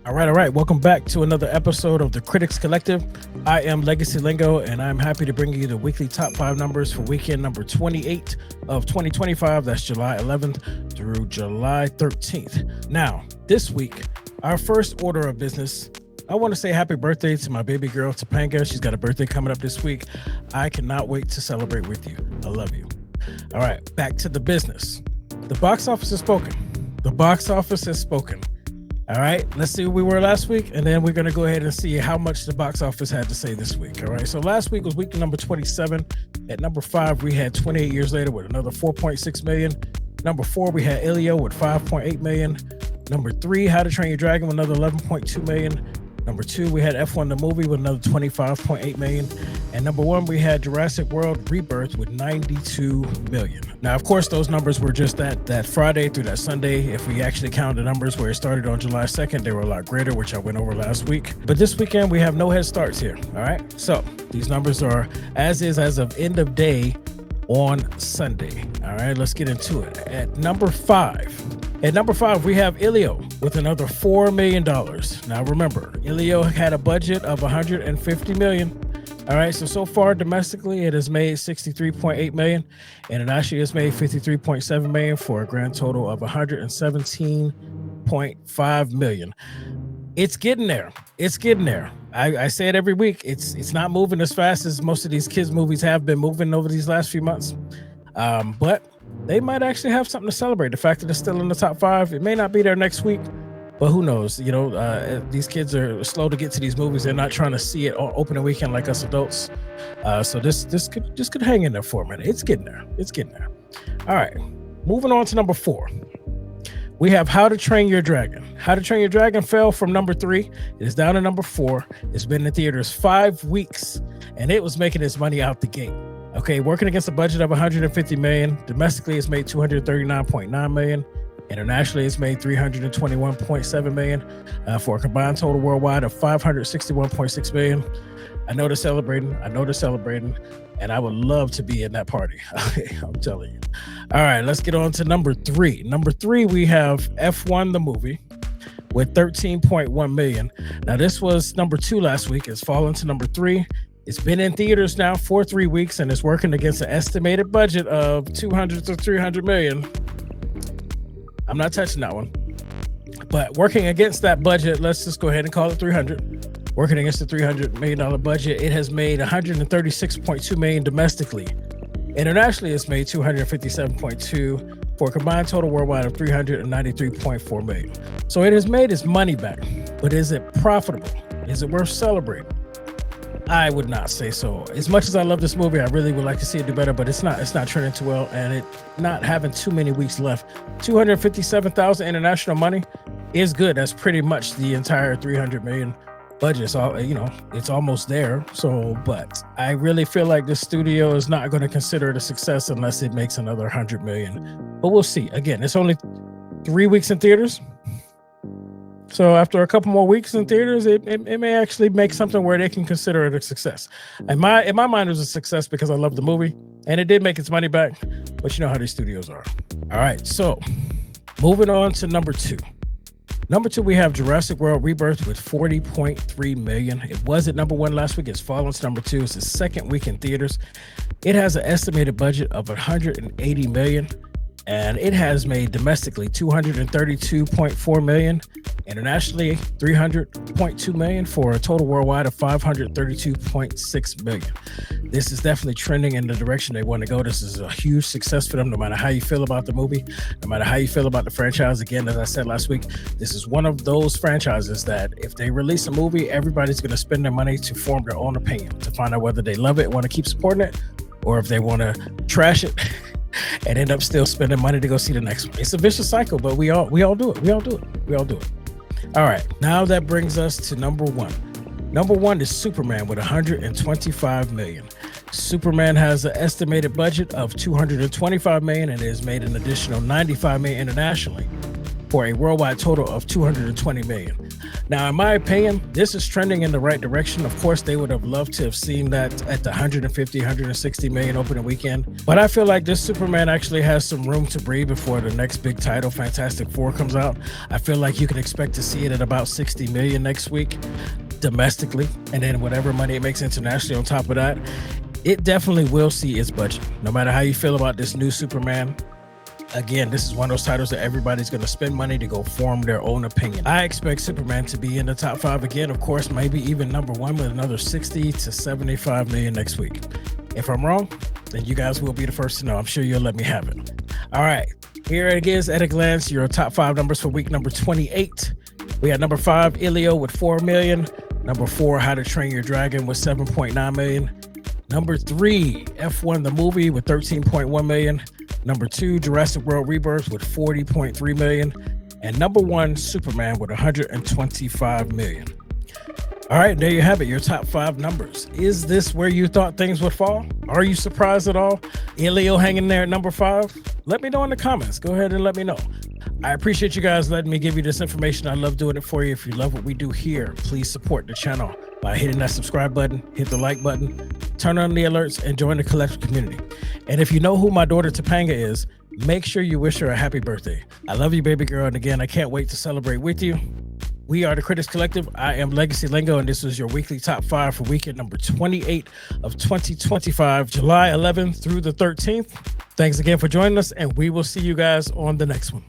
All right. Welcome back to another episode of the Critics Collective. I am Legacy Lingo, and I'm happy to bring you the weekly top 5 numbers for weekend number 28 of 2025. That's July 11th through July 13th. Now, this week, our first order of business, I want to say happy birthday to my baby girl, Topanga. She's got a birthday coming up this week. I cannot wait to celebrate with you. I love you. All right, back to the business. The box office has spoken. The box office has spoken. All right, let's see where we were last week, and then we're going to go ahead and see how much the box office had to say this week. All right, so last week was week number 27. At number 5, we had 28 Years Later with another 4.6 million. Number 4, we had Elio with 5.8 million. Number 3, How to Train Your Dragon with another 11.2 million. Number 2, we had F1 the movie with another 25.8 million. And number 1, we had Jurassic World Rebirth with 92 million. Now, of course, those numbers were just that Friday through that Sunday. If we actually count the numbers where it started on July 2nd, they were a lot greater, which I went over last week. But this weekend, we have no head starts here. All right. So these numbers are as of end of day on Sunday. All right, let's get into it. At number 5, we have Elio with another $4 million. Now, remember, Elio had a budget of $150 million. All right, so far domestically, it has made $63.8 million. Internationally, it's made $53.7 million for a grand total of $117.5 million. It's getting there. I say it every week. It's not moving as fast as most of these kids' movies have been moving over these last few months. But they might actually have something to celebrate. The fact that it's still in the top 5, it may not be there next week, but who knows? You know, these kids are slow to get to these movies. They're not trying to see it on opening weekend like us adults. So this could hang in there for a minute. It's getting there. All right, moving on to number 4. We have How to Train Your Dragon. How to Train Your Dragon fell from number 3. It is down to number 4. It's been in theaters 5 weeks, and it was making its money out the gate. Okay, working against a budget of $150 million. Domestically, it's made $239.9 million. Internationally, it's made $321.7 million for a combined total worldwide of $561.6 million. I know they're celebrating, and I would love to be in that party. I'm telling you. All right, let's get on to number 3. Number 3, we have F1 the movie with $13.1 million. Now, this was number 2 last week. It's fallen to number 3. It's been in theaters now for 3 weeks, and it's working against an estimated budget of 200 to 300 million. I'm not touching that one. But working against that budget, let's just go ahead and call it 300. Working against the $300 million budget, it has made $136.2 million domestically. Internationally, it's made $257.2 for a combined total worldwide of $393.4 million. So it has made its money back. But is it profitable? Is it worth celebrating? I would not say so. As much as I love this movie, I really would like to see it do better, but it's not trending too well, and it not having too many weeks left. $257,000 international money is good. That's pretty much the entire $300 million budget. So, it's almost there. So, but I really feel like the studio is not going to consider it a success unless it makes another $100 million. But we'll see. Again, it's only 3 weeks in theaters. So after a couple more weeks in theaters, it may actually make something where they can consider it a success. In my mind, it was a success because I love the movie, and it did make its money back. But you know how these studios are. All right, so moving on to number 2. Number 2, we have Jurassic World Rebirth with $40.3 million. It was at number 1 last week. It's fallen to number 2. It's the second week in theaters. It has an estimated budget of $180 million. And it has made domestically $232.4 million, internationally $300.2 million for a total worldwide of $532.6 million. This is definitely trending in the direction they want to go. This is a huge success for them, no matter how you feel about the movie, no matter how you feel about the franchise. Again, as I said last week, this is one of those franchises that if they release a movie, everybody's going to spend their money to form their own opinion, to find out whether they love it, want to keep supporting it, or if they want to trash it and end up still spending money to go see the next one. It's a vicious cycle, but we all do it. All right, now that brings us to number 1. Number 1 is Superman with $125 million. Superman has an estimated budget of $225 million and has made an additional $95 million internationally for a worldwide total of $220 million. Now, in my opinion, this is trending in the right direction. Of course, they would have loved to have seen that at the 150, 160 million opening weekend. But I feel like this Superman actually has some room to breathe before the next big title, Fantastic Four, comes out. I feel like you can expect to see it at about 60 million next week domestically, and then whatever money it makes internationally on top of that. It definitely will see its budget. No matter how you feel about this new Superman, again, this is one of those titles that everybody's going to spend money to go form their own opinion. I expect Superman to be in the top 5 again, of course, maybe even number 1 with another 60 to 75 million next week. If I'm wrong, then you guys will be the first to know. I'm sure you'll let me have it. All right, here it is at a glance, your top 5 numbers for week number 28. We had number 5, Elio with 4 million. Number 4, How to Train Your Dragon with 7.9 million. Number 3, F1 the movie with 13.1 million. Number 2, Jurassic World Rebirth with 40.3 million. And number 1, Superman with 125 million. All right, there you have it, your top 5 numbers. Is this where you thought things would fall? Are you surprised at all? Elio hanging there at number 5? Let me know in the comments. Go ahead and let me know. I appreciate you guys letting me give you this information. I love doing it for you. If you love what we do here, please support the channel by hitting that subscribe button, hit the like button, turn on the alerts, and join the collective community. And if you know who my daughter Topanga is, make sure you wish her a happy birthday. I love you, baby girl. And again, I can't wait to celebrate with you. We are the Critics Collective. I am Legacy Lingo, and this is your weekly top 5 for weekend number 28 of 2025, July 11th through the 13th. Thanks again for joining us, and we will see you guys on the next one.